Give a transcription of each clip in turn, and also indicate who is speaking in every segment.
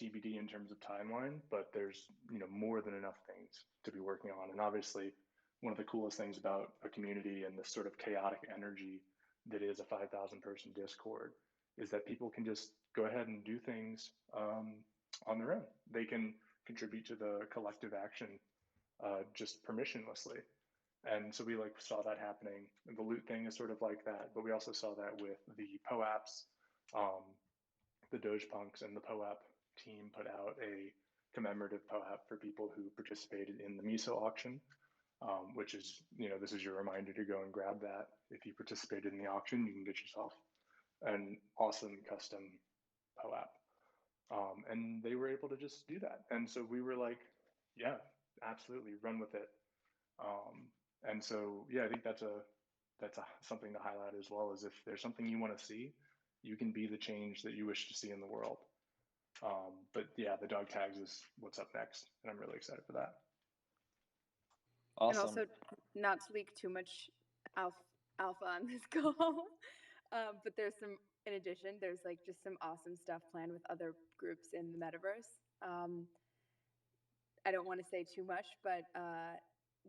Speaker 1: TBD in terms of timeline, but there's more than enough things to be working on. And obviously, one of the coolest things about a community and this sort of chaotic energy that is a 5,000 person Discord is that people can just go ahead and do things on their own. They can contribute to the collective action just permissionlessly. And so we saw that happening. And the loot thing is sort of like that, but we also saw that with the POAPs, the Doge Punks and the POAP team put out a commemorative POAP for people who participated in the MISO auction, which is, this is your reminder to go and grab that. If you participated in the auction, you can get yourself an awesome custom POAP. And they were able to just do that. And so we were like, yeah, absolutely, run with it. And so, yeah, I think that's something to highlight as well, is if there's something you want to see, you can be the change that you wish to see in the world. But yeah, the dog tags is what's up next, and I'm really excited for that.
Speaker 2: And also, not to leak too much alpha on this call, but there's in addition, there's just some awesome stuff planned with other groups in the metaverse. I don't want to say too much, but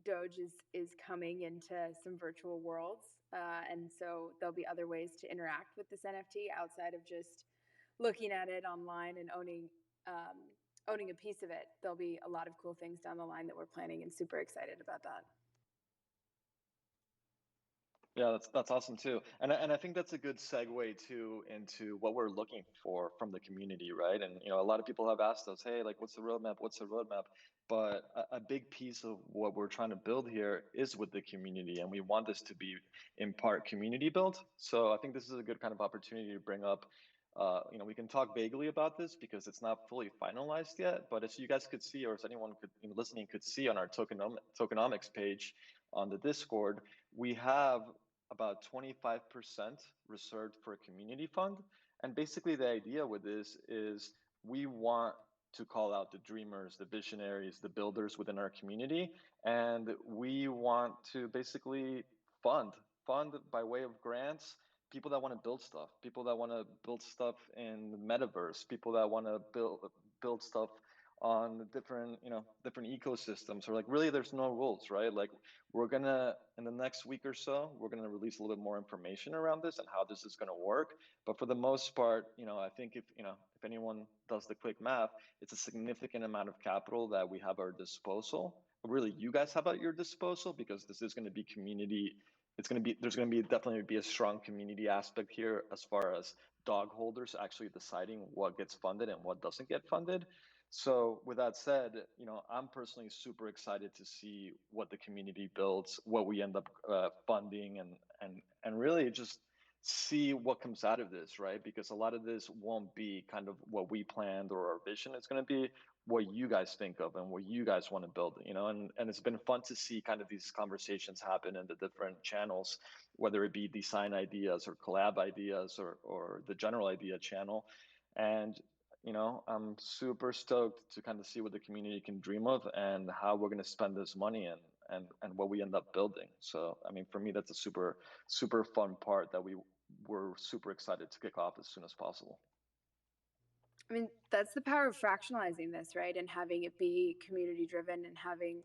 Speaker 2: Doge is coming into some virtual worlds, and so there'll be other ways to interact with this NFT outside of just looking at it online and owning a piece of it. There'll be a lot of cool things down the line that we're planning, and super excited about that.
Speaker 3: Yeah, that's awesome too, and I think that's a good segue too into what we're looking for from the community, right? And a lot of people have asked us, hey, what's the roadmap? What's the roadmap? But a big piece of what we're trying to build here is with the community, and we want this to be in part community built. So I think this is a good kind of opportunity to bring up. We can talk vaguely about this because it's not fully finalized yet. But as you guys could see, or as anyone listening could see on our tokenomics page on the Discord, we have about 25% reserved for a community fund. And basically the idea with this is we want to call out the dreamers, the visionaries, the builders within our community. And we want to basically fund by way of grants, people that want to build stuff, people that want to build stuff in the metaverse, people that want to build stuff on different ecosystems, or really there's no rules, right? We're gonna, in the next week or so, we're gonna release a little bit more information around this and how this is gonna work. But for the most part, I think if anyone does the quick math, it's a significant amount of capital that we have at our disposal. Really, you guys have at your disposal, because this is gonna be community. There's gonna definitely be a strong community aspect here as far as dog holders actually deciding what gets funded and what doesn't get funded. So with that said, I'm personally super excited to see what the community builds, what we end up funding, and really just see what comes out of this, right? Because a lot of this won't be kind of what we planned or our vision. It's going to be what you guys think of and what you guys want to build, and it's been fun to see kind of these conversations happen in the different channels, whether it be design ideas or collab ideas or the general idea channel. And I'm super stoked to kind of see what the community can dream of and how we're going to spend this money and what we end up building. So, I mean, for me, that's a super, super fun part that we're super excited to kick off as soon as possible.
Speaker 2: I mean, that's the power of fractionalizing this, right? And having it be community driven, and having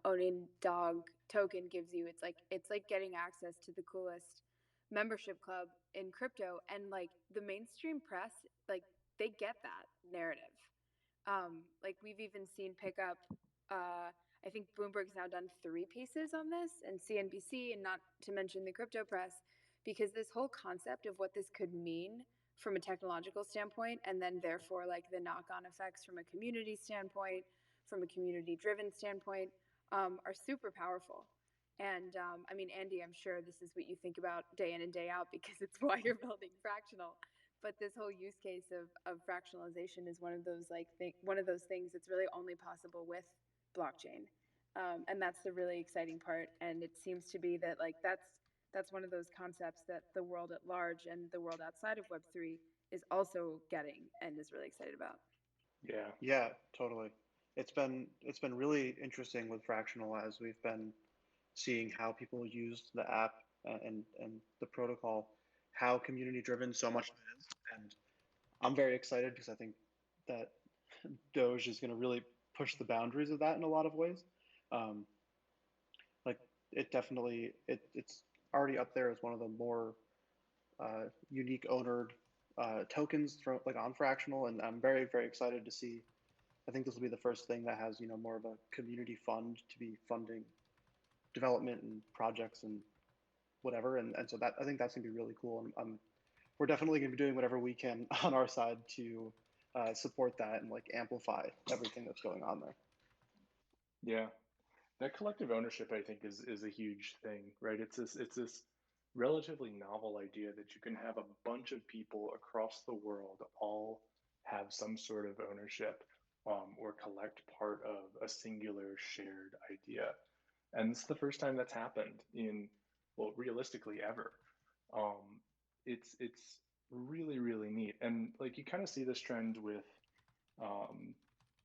Speaker 2: owning dog token gives you, it's like getting access to the coolest membership club in crypto. And the mainstream press, they get that narrative. We've even seen pick up, I think Bloomberg's now done 3 pieces on this, and CNBC, and not to mention the crypto press, because this whole concept of what this could mean from a technological standpoint, and then therefore the knock-on effects from a community standpoint, from a community-driven standpoint, are super powerful. And I mean, Andy, I'm sure this is what you think about day in and day out, because it's why you're building Fractional. But this whole use case of fractionalization is one of those things that's really only possible with blockchain, and that's the really exciting part. And it seems to be that that's one of those concepts that the world at large and the world outside of Web3 is also getting and is really excited about.
Speaker 4: Yeah, totally. It's been really interesting with Fractional, as we've been seeing how people use the app and the protocol, how community driven so much of it is. And I'm very excited because I think that Doge is going to really push the boundaries of that in a lot of ways. Um, like it definitely it's already up there as one of the more unique ownered tokens from like on Fractional, and I'm very excited to see. I think this will be the first thing that has more of a community fund to be funding development and projects and whatever, and so that I think that's gonna be really cool, and we're definitely gonna be doing whatever we can on our side to support that and like amplify everything that's going on there.
Speaker 1: Yeah, that collective ownership, I think, is a huge thing, right? It's this relatively novel idea that you can have a bunch of people across the world all have some sort of ownership, or collect part of a singular shared idea. And this is the first time that's happened in, well, realistically ever. Um, it's really neat, and like you kind of see this trend with, um,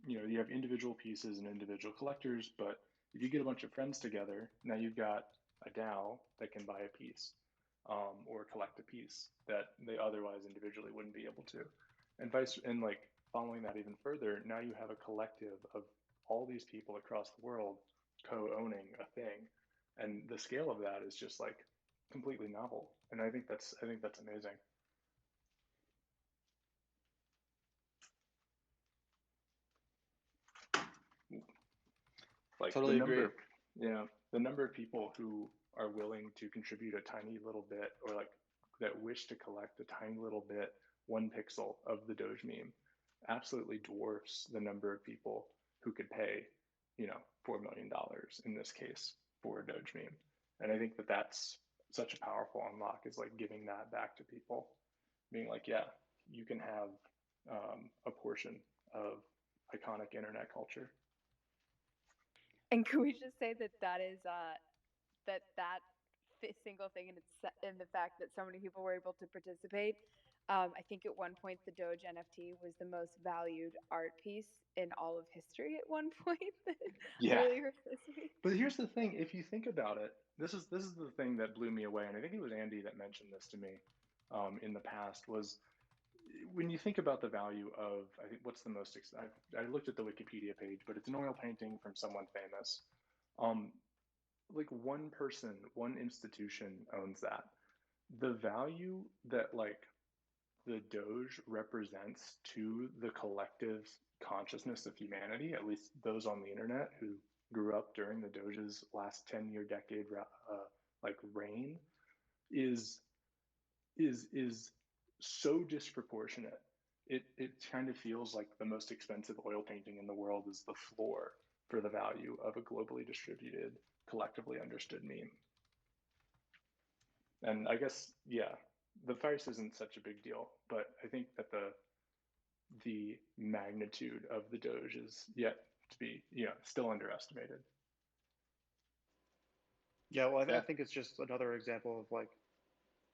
Speaker 1: you have individual pieces and individual collectors, but if you get a bunch of friends together, now you've got a DAO that can buy a piece, or collect a piece that they otherwise individually wouldn't be able to, and like following that even further, now you have a collective of all these people across the world co-owning a thing, and the scale of that is just like completely novel, and I think that's amazing. Like the
Speaker 3: Totally
Speaker 1: number
Speaker 3: agree.
Speaker 1: of, yeah, the number of people who are willing to contribute a tiny little bit, or like that wish to collect a tiny little bit, 1 pixel of the Doge meme, absolutely dwarfs the number of people who could pay, $4 million in this case for a Doge meme. And I think that that's such a powerful unlock, is like giving that back to people, being like, yeah, you can have, a portion of iconic internet culture.
Speaker 2: And can we just say that that is single thing in the fact that so many people were able to participate. I think at one point the Doge NFT was the most valued art piece in all of history at one point. I
Speaker 1: Yeah.
Speaker 2: really heard this week.
Speaker 1: But here's the thing, if you think about it, this is the thing that blew me away, and I think it was Andy that mentioned this to me, in the past, was when you think about the value of, I think what's the most, I looked at the Wikipedia page, but it's an oil painting from someone famous. Um, like one person, one institution owns that. The value that like the Doge represents to the collective consciousness of humanity, at least those on the internet who grew up during the Doge's last 10-year decade, like reign, is is so disproportionate. It kind of feels like the most expensive oil painting in the world is the floor for the value of a globally distributed, collectively understood meme. And I guess, yeah, the price isn't such a big deal, but I think that the magnitude of the Doge is yet to be, still underestimated.
Speaker 4: Yeah, well, I
Speaker 3: Yeah.
Speaker 4: think it's just another example of like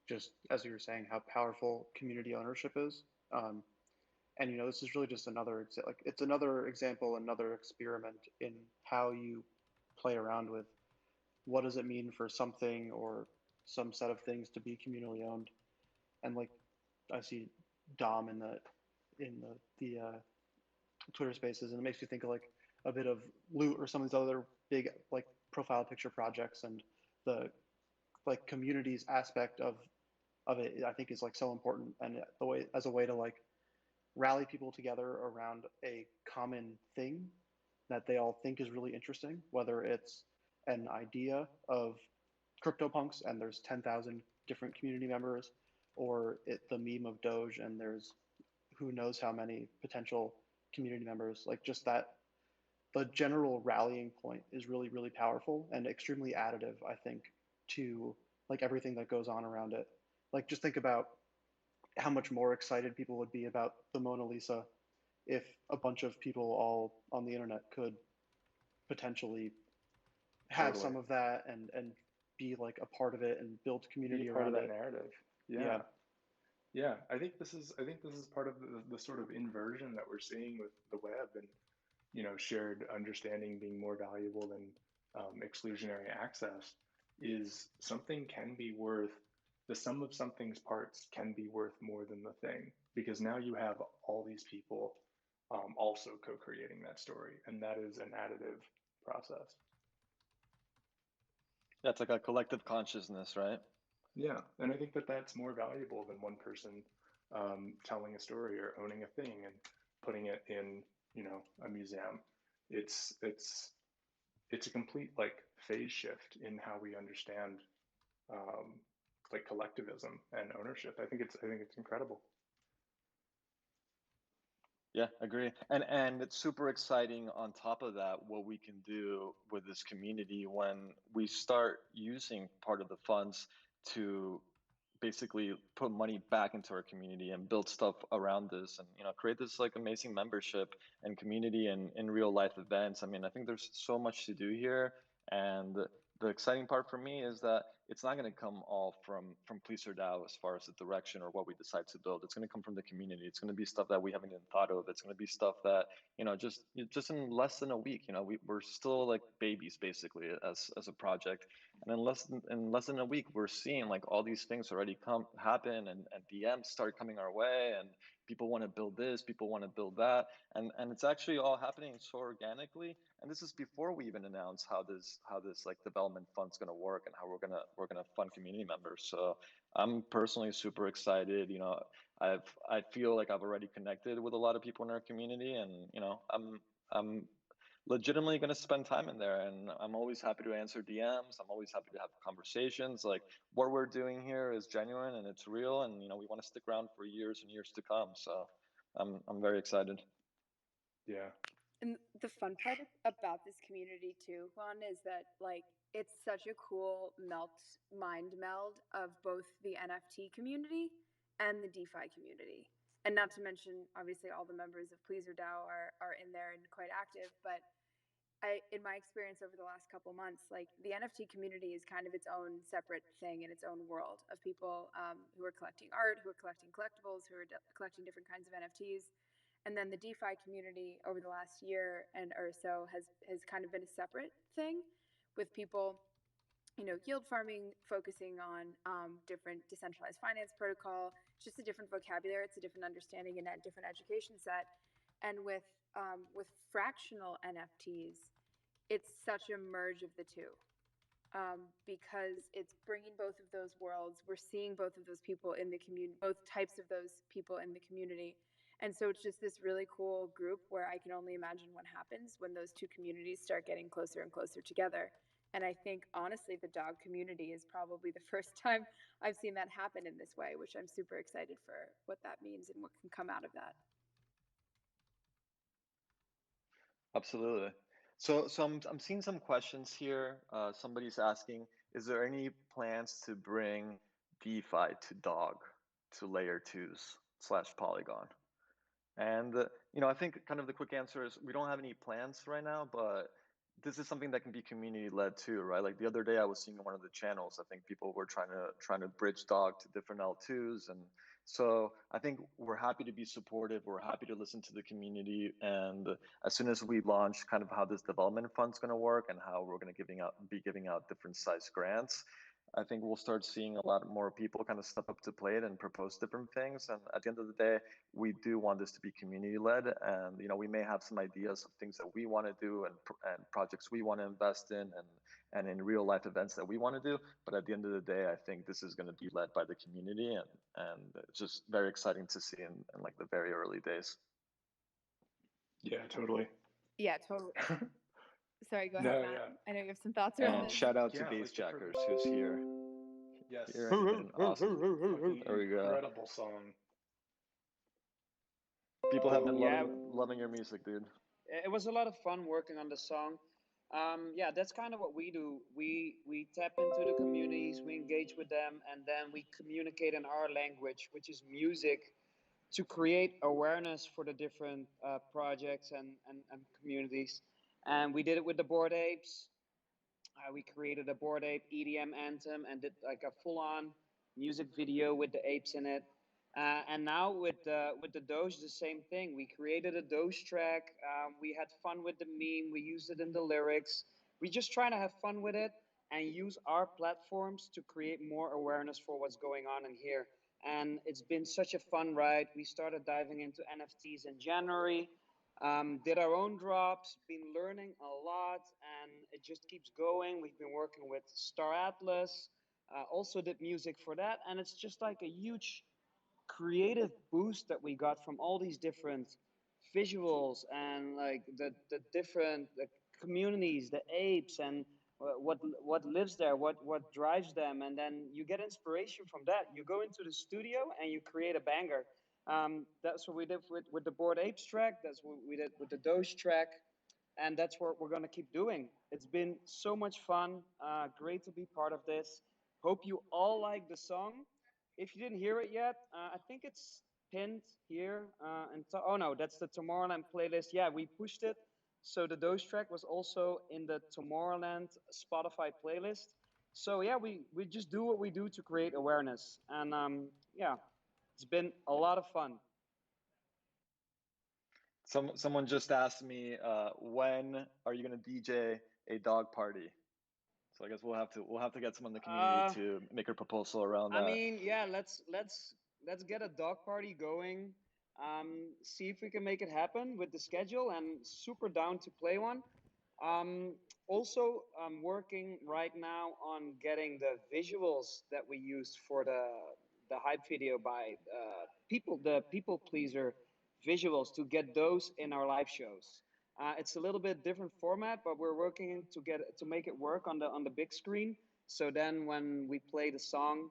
Speaker 4: just as you were saying how powerful community ownership is. Um, and this is really just another like it's another example, another experiment in how you play around with what does it mean for something or some set of things to be communally owned. And like I see Dom in the Twitter Spaces, and it makes me think of like a bit of Loot or some of these other big like profile picture projects, and the like communities aspect of it I think is like so important, and the way as a way to like rally people together around a common thing that they all think is really interesting, whether it's an idea of CryptoPunks and there's 10,000 different community members, or the meme of Doge and there's who knows how many potential community members. Like just that, the general rallying point is really powerful and extremely additive, I think, to like everything that goes on around it. Like just think about how much more excited people would be about the Mona Lisa if a bunch of people all on the internet could potentially have
Speaker 1: Totally.
Speaker 4: some of that and be like a part of it and build
Speaker 1: Be
Speaker 4: community
Speaker 1: part of
Speaker 4: around
Speaker 1: that
Speaker 4: it.
Speaker 1: narrative.
Speaker 4: Yeah.
Speaker 1: Yeah. Yeah, I think this is part of the sort of inversion that we're seeing with the web, and shared understanding being more valuable than, exclusionary access. Is something can be worth, the sum of something's parts can be worth more than the thing, because now you have all these people also co-creating that story, and that is an additive process.
Speaker 3: That's like a collective consciousness, right?
Speaker 1: Yeah, and I think that that's more valuable than one person telling a story or owning a thing and putting it in, a museum. It's a complete like phase shift in how we understand like collectivism and ownership. I think it's incredible.
Speaker 3: Yeah, agree. And it's super exciting on top of that what we can do with this community when we start using part of the funds to basically put money back into our community and build stuff around this and create this like amazing membership and community and in real life events. I mean, I think there's so much to do here, and the exciting part for me is that it's not going to come all from Pleaser DAO as far as the direction or what we decide to build. It's going to come from the community. It's going to be stuff that we haven't even thought of. It's going to be stuff that just in less than a week, we're still like babies basically as a project, and in less than a week, we're seeing like all these things already come happen, and DMs start coming our way, and people want to build this, people want to build that, and it's actually all happening so organically. And this is before we even announce how this like development fund's going to work and how we're gonna fund community members. So I'm personally super excited. I feel like I've already connected with a lot of people in our community, and I'm legitimately going to spend time in there, and I'm always happy to answer DMs. I'm always happy to have conversations. Like, what we're doing here is genuine and it's real, and we want to stick around for years and years to come. So I'm very excited.
Speaker 1: Yeah.
Speaker 2: And the fun part about this community too, Juan, is that like it's such a cool mind meld of both the NFT community and the DeFi community. And not to mention, obviously, all the members of Pleaser DAO are in there and quite active. But in my experience over the last couple months, like the NFT community is kind of its own separate thing in its own world of people who are collecting art, who are collecting collectibles, who are collecting different kinds of NFTs. And then the DeFi community over the last year and or so has kind of been a separate thing, with people, yield farming, focusing on different decentralized finance protocol. It's just a different vocabulary, it's a different understanding and a different education set. And with fractional NFTs, it's such a merge of the two, because it's bringing both of those worlds. We're seeing both of those people in the community, both types of those people in the community. And so it's just this really cool group where I can only imagine what happens when those two communities start getting closer and closer together. And I think, honestly, the dog community is probably the first time I've seen that happen in this way, which I'm super excited for what that means and what can come out of that.
Speaker 3: Absolutely. So I'm seeing some questions here. Somebody's asking, is there any plans to bring DeFi to dog, to layer twos / Polygon? And I think kind of the quick answer is we don't have any plans right now, but this is something that can be community led too, right? Like the other day I was seeing one of the channels, I think people were trying to bridge dog to different L2s. And so I think we're happy to be supportive. We're happy to listen to the community. And as soon as we launch kind of how this development fund's going to work and how we're going to be giving out different size grants, I think we'll start seeing a lot more people kind of step up to plate and propose different things. And at the end of the day, we do want this to be community led, and we may have some ideas of things that we want to do and projects we want to invest in, and in real life events that we want to do. But at the end of the day, I think this is going to be led by the community, and it's just very exciting to see in like the very early days.
Speaker 1: Yeah, totally.
Speaker 2: Yeah, totally. Sorry, go
Speaker 1: No,
Speaker 2: ahead, Matt.
Speaker 1: yeah.
Speaker 2: I know you have some thoughts around
Speaker 3: And
Speaker 2: this.
Speaker 3: shout out to
Speaker 1: Yeah,
Speaker 3: Base
Speaker 1: like
Speaker 3: Jackers, who's here.
Speaker 1: Yes.
Speaker 3: Here and awesome.
Speaker 1: Fucking
Speaker 3: There we go.
Speaker 1: incredible song.
Speaker 3: People have been
Speaker 5: Yeah,
Speaker 3: loving your music, dude.
Speaker 5: it was a lot of fun working on the song. Yeah, that's kind of what we do. We tap into the communities, we engage with them, and then we communicate in our language, which is music, to create awareness for the different projects and communities. And we did it with the Bored Apes. We created a Bored Ape EDM anthem and did like a full-on music video with the apes in it. And now with the Doge, the same thing. We created a Doge track. We had fun with the meme. We used it in the lyrics. We just try to have fun with it and use our platforms to create more awareness for what's going on in here. And it's been such a fun ride. We started diving into NFTs in January. Did our own drops, been learning a lot, and it just keeps going. We've been working with Star Atlas, also did music for that, and it's just like a huge creative boost that we got from all these different visuals and like the different communities, the apes, and what lives there, what drives them, and then you get inspiration from that. You go into the studio and you create a banger. That's what we did with the Bored Apes track. That's what we did with the Doge track, and that's what we're gonna keep doing. It's been so much fun. Great to be part of this. Hope you all like the song. If you didn't hear it yet, I think it's pinned here. Oh no, that's the Tomorrowland playlist. Yeah, we pushed it. So the Doge track was also in the Tomorrowland Spotify playlist. So yeah, we just do what we do to create awareness, and yeah, it's been a lot of fun.
Speaker 3: Someone just asked me, when are you gonna DJ a dog party? So I guess we'll have to get someone in the community to make a proposal around that.
Speaker 5: I mean, yeah, let's get a dog party going. See if we can make it happen with the schedule, and super down to play one. Um, Also, I'm working right now on getting the visuals that we used for the hype video by the people pleaser visuals, to get those in our live shows. It's a little bit different format, but we're working to make it work on the big screen. So then when we play the song,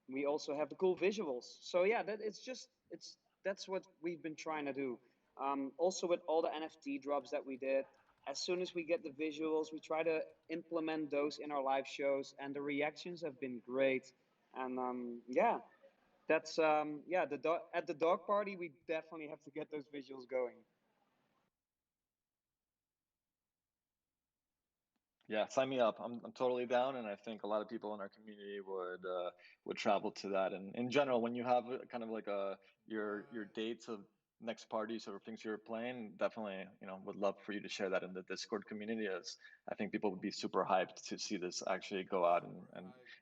Speaker 5: we also have the cool visuals. So yeah, that's what we've been trying to do. Also with all the NFT drops that we did, as soon as we get the visuals, we try to implement those in our live shows, and the reactions have been great. And yeah, that's yeah, at the dog party, we definitely have to get those visuals going.
Speaker 3: Yeah, sign me up. I'm totally down, and I think a lot of people in our community would travel to that. And in general, when you have kind of like your dates of next parties or things you're playing, definitely would love for you to share that in the Discord community, as I think people would be super hyped to see this actually go out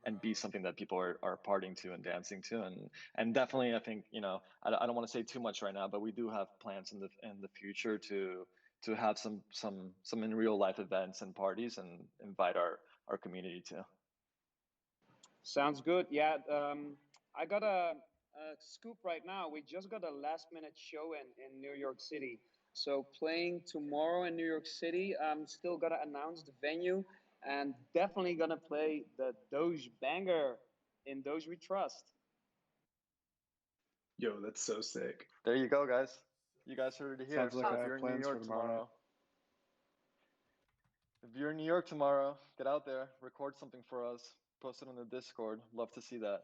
Speaker 3: and be something that people are partying to and dancing to. And definitely, I think I don't want to say too much right now, but we do have plans in the future to have some in real life events and parties and invite our community to.
Speaker 5: Sounds good. Yeah, I got a scoop right now. We just got a last minute show in New York City. So playing tomorrow in New York City. I'm still gonna announce the venue, and definitely gonna play the Doge banger in Doge We Trust.
Speaker 1: Yo, that's so sick.
Speaker 3: There you go, guys. You guys heard it here.
Speaker 4: Sounds like
Speaker 3: So
Speaker 4: I
Speaker 3: if
Speaker 4: have
Speaker 3: you're in New
Speaker 4: plans for
Speaker 3: York
Speaker 4: tomorrow night.
Speaker 3: if you're in New York tomorrow, get out there, record something for us, post it on the Discord. Love to see that.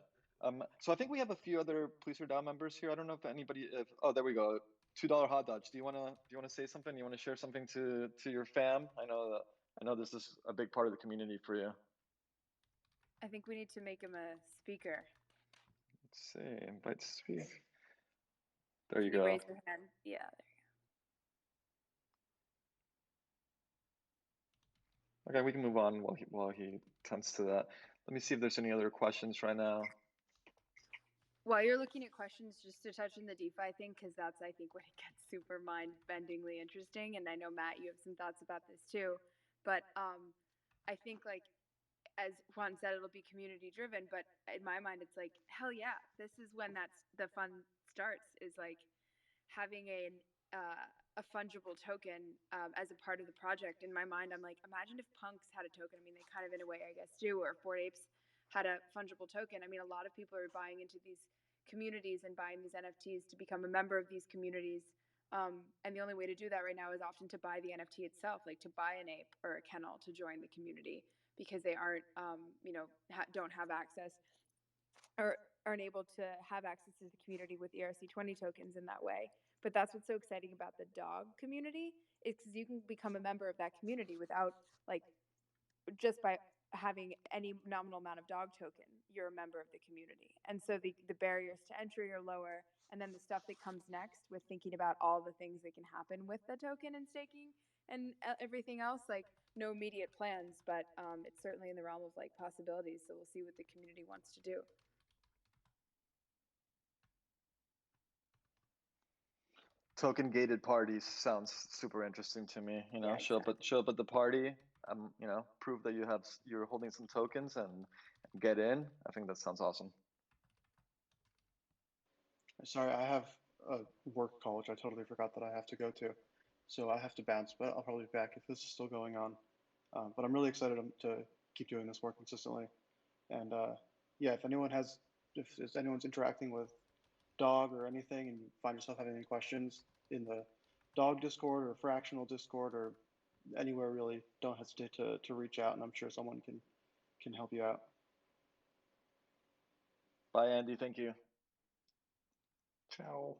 Speaker 3: So I think we have a few other Please or DAO members here. I don't know if anybody. Oh, there we go. $2 hot dogs. Do you wanna say something? You wanna share something to your fam? I know this is a big part of the community for you.
Speaker 2: I think we need to make him a speaker.
Speaker 3: Let's see. Invite to speak. There you
Speaker 2: Can you
Speaker 3: go.
Speaker 2: raise your hand? Yeah.
Speaker 3: Okay, we can move on while he tends to that. Let me see if there's any other questions right now.
Speaker 2: While you're looking at questions, just to touch on the DeFi thing, because that's, I think, when it gets super mind-bendingly interesting. And I know, Matt, you have some thoughts about this too. But I think, like, as Juan said, it'll be community driven. But in my mind, it's like, hell yeah, this is when that's the fun starts, is like having a fungible token as a part of the project. In my mind, I'm like, imagine if punks had a token. I mean, they kind of, in a way, I guess, do, or Bored Apes had a fungible token. I mean, a lot of people are buying into these communities and buying these NFTs to become a member of these communities. And the only way to do that right now is often to buy the NFT itself, like to buy an ape or a kennel to join the community, because they aren't, don't have access or aren't able to have access to the community with ERC20 tokens in that way. But that's what's so exciting about the dog community, is because you can become a member of that community without, like, just by having any nominal amount of dog token, you're a member of the community. And so the barriers to entry are lower. And then the stuff that comes next with thinking about all the things that can happen with the token and staking and everything else, like, no immediate plans, but it's certainly in the realm of like possibilities. So we'll see what the community wants to do.
Speaker 3: token gated parties sounds super interesting to me. You know,
Speaker 2: Yeah, exactly.
Speaker 3: show up at the party. You know, prove that you're holding some tokens and get in. I think that sounds awesome.
Speaker 4: Sorry, I have a work call, which I totally forgot that I have to go to. So I have to bounce, but I'll probably be back if this is still going on. But I'm really excited to keep doing this more consistently. And yeah, if anyone's interacting with dog or anything and you find yourself having any questions in the dog Discord or fractional Discord or anywhere really, don't hesitate to reach out, and I'm sure someone can help you out.
Speaker 3: Bye, Andy. Thank you.
Speaker 1: Ciao.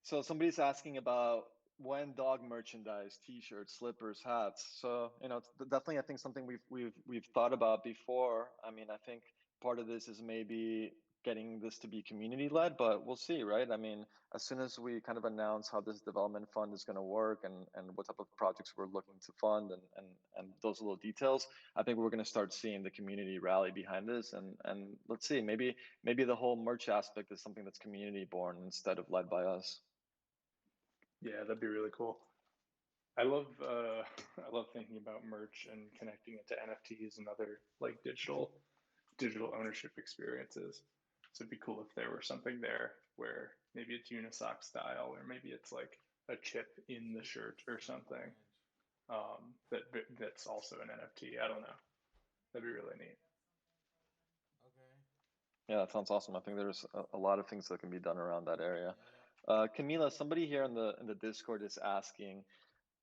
Speaker 3: So somebody's asking about when dog merchandise, t-shirts, slippers, hats. So, you know, it's definitely, I think, something we've thought about before. I mean, I think part of this is maybe getting this to be community led, but we'll see, right? I mean, as soon as we kind of announce how this development fund is going to work and what type of projects we're looking to fund and those little details, I think we're going to start seeing the community rally behind this. And let's see, maybe the whole merch aspect is something that's community born instead of led by us.
Speaker 1: Yeah, that'd be really cool. I love I love thinking about merch and connecting it to NFTs and other like digital ownership experiences. So it'd be cool if there were something there where maybe it's unisock style, or maybe it's like a chip in the shirt or something. That's also an NFT. I don't know. That'd be really neat.
Speaker 3: Yeah, that sounds awesome. I think there's a lot of things that can be done around that area. Camila, somebody here in the Discord is asking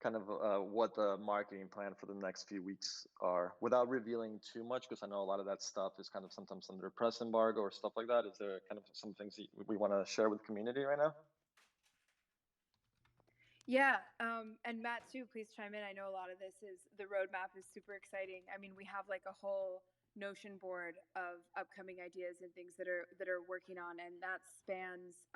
Speaker 3: kind of what the marketing plan for the next few weeks are, without revealing too much, because I know a lot of that stuff is kind of sometimes under press embargo or stuff like that. Is there kind of some things that we want to share with the community right now?
Speaker 2: Yeah, and Matt too, please chime in. I know a lot of this is the roadmap is super exciting. I mean, we have like a whole Notion board of upcoming ideas and things that are working on, and that spans,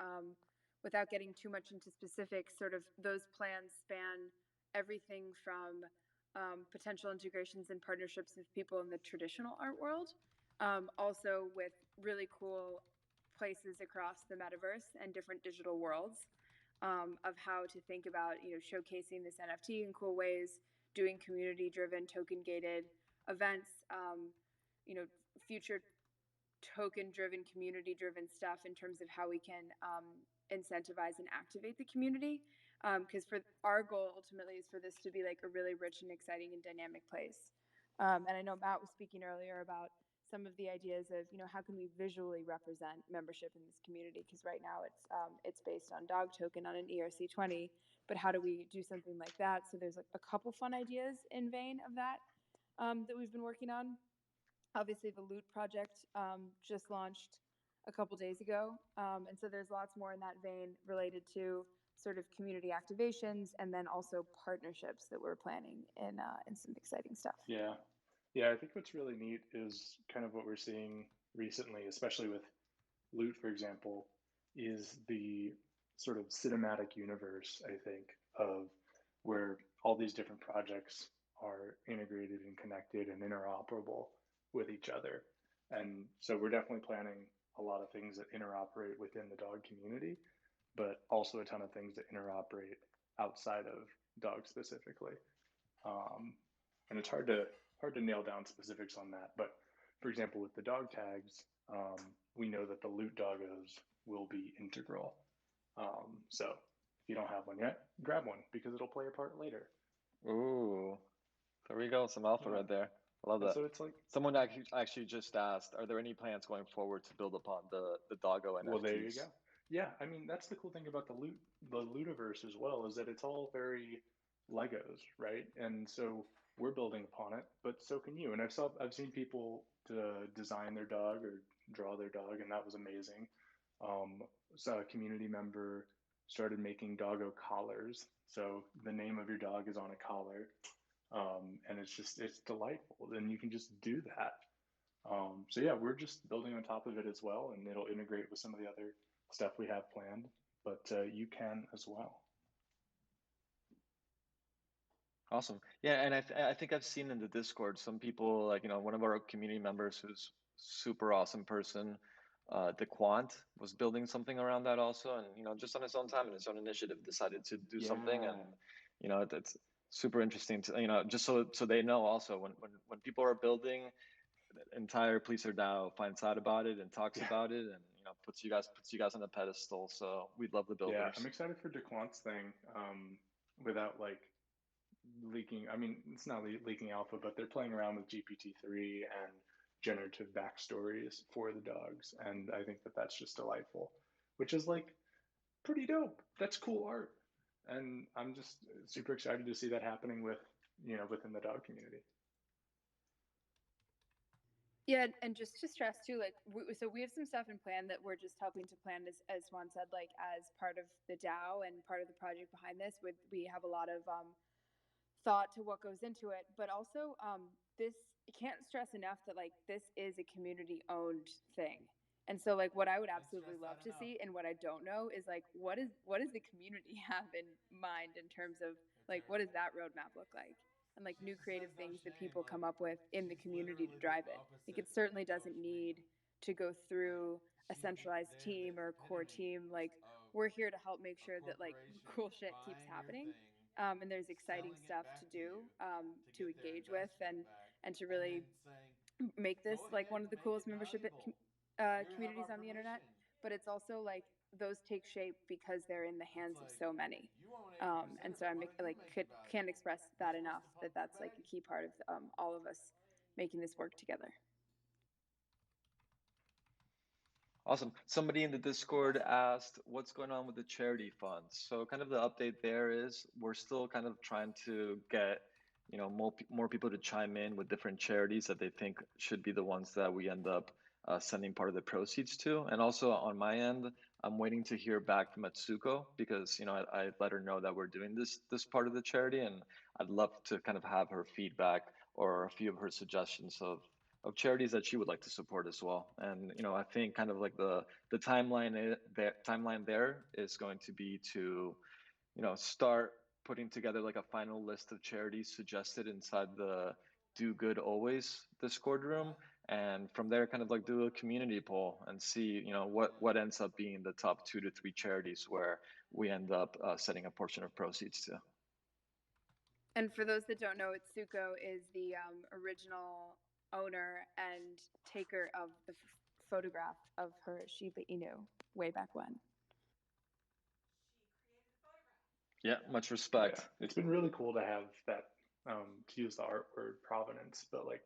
Speaker 2: without getting too much into specifics, sort of those plans span everything from potential integrations and partnerships with people in the traditional art world, also with really cool places across the metaverse and different digital worlds. Of how to think about, showcasing this NFT in cool ways, doing community-driven, token-gated events, future token-driven, community-driven stuff in terms of how we can incentivize and activate the community. Because for our goal ultimately is for this to be like a really rich and exciting and dynamic place. And I know Matt was speaking earlier about some of the ideas of, how can we visually represent membership in this community? Because right now it's based on dog token on an ERC20, but how do we do something like that? So there's like a couple fun ideas in vein of that that we've been working on. Obviously, the Loot project just launched a couple days ago, and so there's lots more in that vein related to sort of community activations and then also partnerships that we're planning in some exciting stuff.
Speaker 1: Yeah. Yeah, I think what's really neat is kind of what we're seeing recently, especially with Loot, for example, is the sort of cinematic universe, I think, of where all these different projects are integrated and connected and interoperable with each other. And so we're definitely planning a lot of things that interoperate within the dog community, but also a ton of things that interoperate outside of dogs specifically. And it's hard to nail down specifics on that. But for example, with the dog tags, we know that the Loot doggos will be integral. So if you don't have one yet, grab one because it'll play a part later.
Speaker 3: Ooh, there we go. Some alpha right there. I love
Speaker 1: And
Speaker 3: that.
Speaker 1: so it's like
Speaker 3: someone actually just asked, are there any plans going forward to build upon the doggo NFTs?
Speaker 1: Well, there you go. Yeah, I mean that's the cool thing about the Lootiverse as well, is that it's all very Legos, right? And so we're building upon it, but so can you. And I've seen people design their dog or draw their dog, and that was amazing. So a community member started making doggo collars. So the name of your dog is on a collar, and it's delightful. And you can just do that. So yeah, we're just building on top of it as well, and it'll integrate with some of the other stuff we have planned. But you can as well.
Speaker 3: Awesome. Yeah, and I think I've seen in the Discord some people, like, one of our community members who's super awesome person, the Quant was building something around that also, and just on his own time and his own initiative decided to do something, and it's super interesting to just so they know also when people are building, the entire Pleaser DAO finds out about it and talks about it, and puts you guys on a pedestal. So we love the builders.
Speaker 1: Yeah, I'm excited for DeQuant's thing. Without like leaking, I mean, it's not leaking alpha, but they're playing around with GPT-3 and generative backstories for the dogs, and I think that that's just delightful, which is like pretty dope. That's cool art, and I'm just super excited to see that happening within the dog community.
Speaker 2: Yeah, and just to stress too, like, so we have some stuff in plan that we're just helping to plan, as Juan said, like as part of the DAO and part of the project behind this. We have a lot of thought to what goes into it, but also this can't stress enough that like this is a community owned thing. And so like what I would absolutely love to see, and what I don't know, is like what does the community have in mind in terms of like what does that roadmap look like, and like new creative things that people come up with in the community to drive it. Like it certainly doesn't need to go through a centralized team or a core team. Like we're here to help make sure that like cool shit keeps happening, and there's exciting stuff to do, to engage with, and to really make this like one of the coolest membership communities on the internet. But it's also like those take shape because they're in the hands of so many, and so I'm like can't express that enough, that that's like a key part of all of us making this work together.
Speaker 3: Awesome. Somebody in the Discord asked what's going on with the charity funds. So kind of the update there is we're still kind of trying to get more people to chime in with different charities that they think should be the ones that we end up sending part of the proceeds to. And also on my end, I'm waiting to hear back from Atsuko, because I let her know that we're doing this part of the charity, and I'd love to kind of have her feedback or a few of her suggestions of charities that she would like to support as well. And I think kind of like the timeline there is going to be to start putting together like a final list of charities suggested inside the Do Good Always Discord room, and from there kind of like do a community poll and see what ends up being the top 2 to 3 charities where we end up setting a portion of proceeds to.
Speaker 2: And for those that don't know, Itsuko is the original owner and taker of the photograph of her Shiba Inu way back when.
Speaker 3: Yeah, much respect.
Speaker 1: Yeah. It's been really cool to have that, to use the art word provenance, but like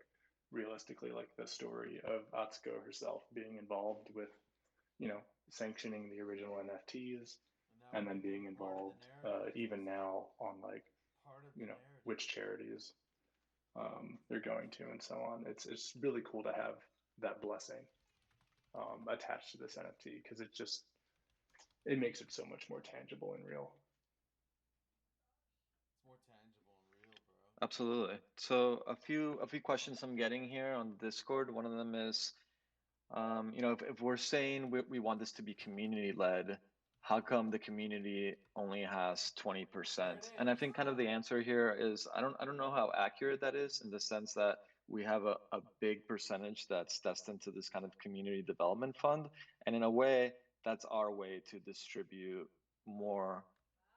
Speaker 1: realistically, like the story of Atsuko herself being involved with, sanctioning the original NFTs, and then being involved even now on like, which charities they're going to and so on. It's really cool to have that blessing attached to this NFT, because it makes it so much more tangible and real.
Speaker 3: Absolutely. So a few questions I'm getting here on Discord. One of them is, if we're saying we want this to be community led, how come the community only has 20%? And I think kind of the answer here is I don't know how accurate that is, in the sense that we have a big percentage that's destined to this kind of community development fund, and in a way that's our way to distribute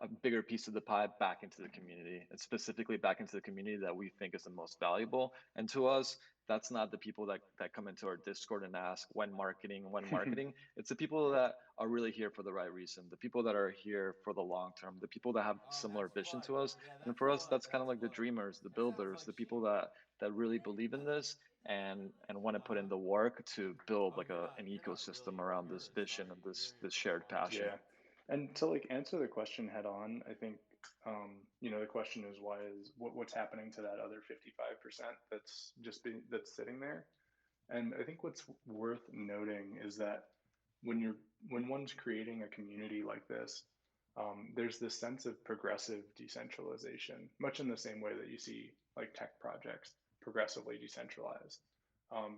Speaker 3: a bigger piece of the pie back into the community, and specifically back into the community that we think is the most valuable. And to us, that's not the people that come into our Discord and ask when marketing. It's the people that are really here for the right reason, the people that are here for the long term, the people that have similar vision to us. And for us, that's kind of like the dreamers, the builders, the people that really believe in this and want to put in the work to build like an ecosystem around this vision and this shared passion.
Speaker 1: Yeah. And to like answer the question head on, I think the question is what's happening to that other 55% that's sitting there. And I think what's worth noting is that when one's creating a community like this, there's this sense of progressive decentralization, much in the same way that you see like tech projects progressively decentralized.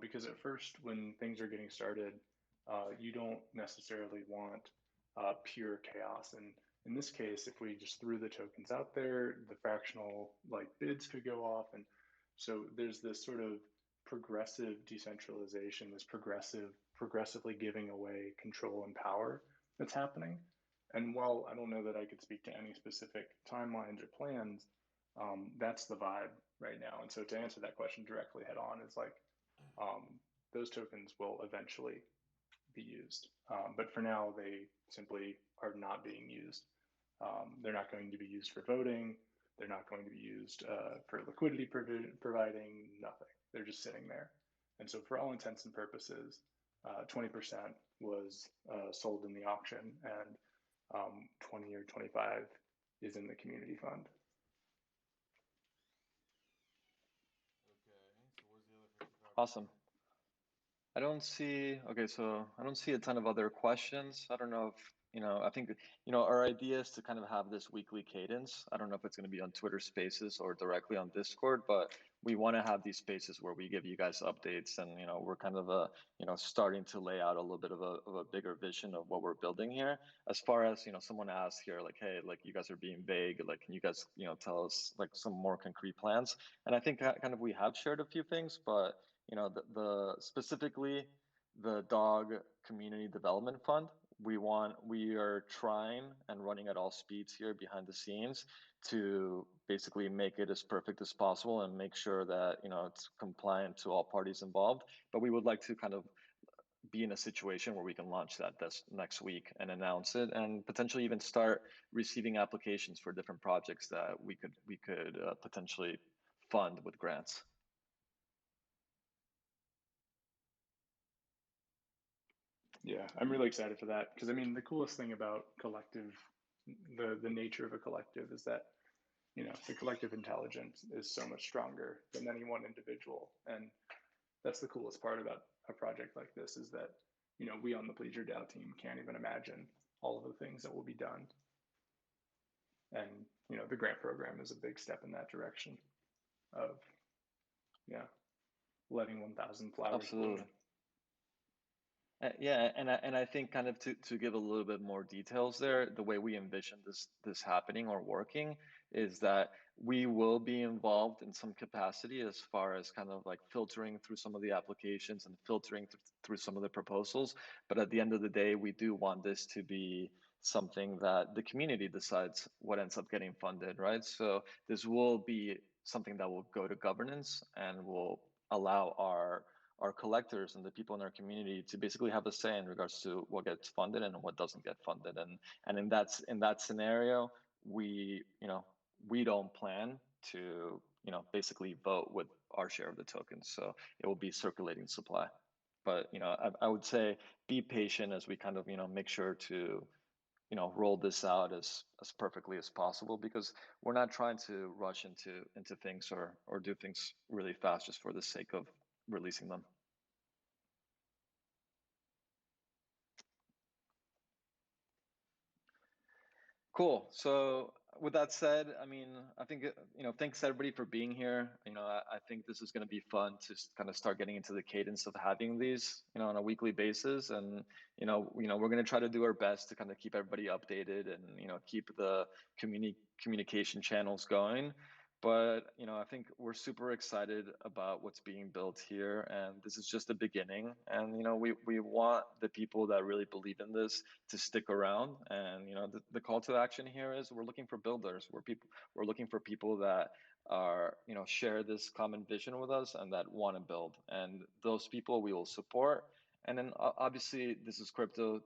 Speaker 1: Because at first, when things are getting started, you don't necessarily want pure chaos. And in this case, if we just threw the tokens out there, the fractional like bids could go off. And so there's this sort of progressive decentralization, this progressive progressively giving away control and power that's happening. And while I don't know that I could speak to any specific timelines or plans, that's the vibe right now. And so to answer that question directly head on is like, those tokens will eventually be used. But for now, they simply are not being used. They're not going to be used for voting. They're not going to be used for liquidity providing, nothing. They're just sitting there. And so for all intents and purposes, 20% was sold in the auction, and 20 or 25 is in the community fund.
Speaker 3: Awesome. I don't see a ton of other questions. I don't know if, I think, our idea is to kind of have this weekly cadence. I don't know if it's going to be on Twitter Spaces or directly on Discord, but we want to have these spaces where we give you guys updates, and, we're kind of starting to lay out a little bit of a bigger vision of what we're building here. As far as, someone asked here, like, hey, like, you guys are being vague, like, can you guys, tell us like some more concrete plans? And I think kind of we have shared a few things, but the specifically the dog community development fund, we are trying and running at all speeds here behind the scenes to basically make it as perfect as possible and make sure that it's compliant to all parties involved. But we would like to kind of be in a situation where we can launch that this next week and announce it, and potentially even start receiving applications for different projects that we could potentially fund with grants.
Speaker 1: Yeah, I'm really excited for that, because I mean, the coolest thing about collective, the nature of a collective is that, the collective intelligence is so much stronger than any one individual. And that's the coolest part about a project like this, is that, we on the Please Your DAO team can't even imagine all of the things that will be done. And, the grant program is a big step in that direction of, letting 1,000 flowers
Speaker 3: Absolutely.
Speaker 1: bloom.
Speaker 3: Yeah, and I think kind of to give a little bit more details there, the way we envision this happening or working is that we will be involved in some capacity as far as kind of like filtering through some of the applications and filtering through some of the proposals. But at the end of the day, we do want this to be something that the community decides what ends up getting funded, right? So this will be something that will go to governance and will allow our collectors and the people in our community to basically have a say in regards to what gets funded and what doesn't get funded. And in that scenario, we don't plan to basically vote with our share of the tokens. So it will be circulating supply. But I would say be patient as we kind of make sure to roll this out as perfectly as possible, because we're not trying to rush into things or do things really fast just for the sake of releasing them. Cool. So with that said, I mean, I think, thanks everybody for being here. I think this is going to be fun to kind of start getting into the cadence of having these, on a weekly basis. And, we're going to try to do our best to kind of keep everybody updated and, keep the communication channels going. But, I think we're super excited about what's being built here, and this is just the beginning. And, we want the people that really believe in this to stick around. And, the call to action here is we're looking for builders. We're looking for people that are, share this common vision with us and that want to build. And those people we will support. And then obviously this is crypto.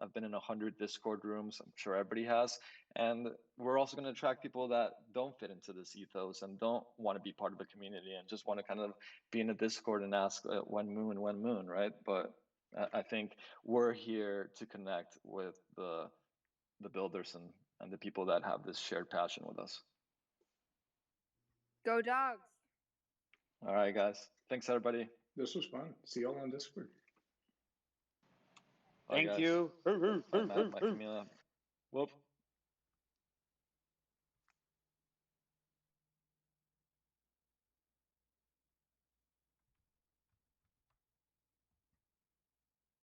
Speaker 3: I've been in 100 Discord rooms. I'm sure everybody has. And we're also going to attract people that don't fit into this ethos and don't want to be part of a community and just want to kind of be in a Discord and ask when moon, right? But I think we're here to connect with the builders and the people that have this shared passion with us.
Speaker 2: Go dogs.
Speaker 3: All right, guys. Thanks, everybody.
Speaker 1: This was fun. See y'all on Discord.
Speaker 3: Bye,
Speaker 5: Thank
Speaker 3: guys.
Speaker 5: you.
Speaker 3: Bye, Matt. Bye, Camila.
Speaker 5: Whoop.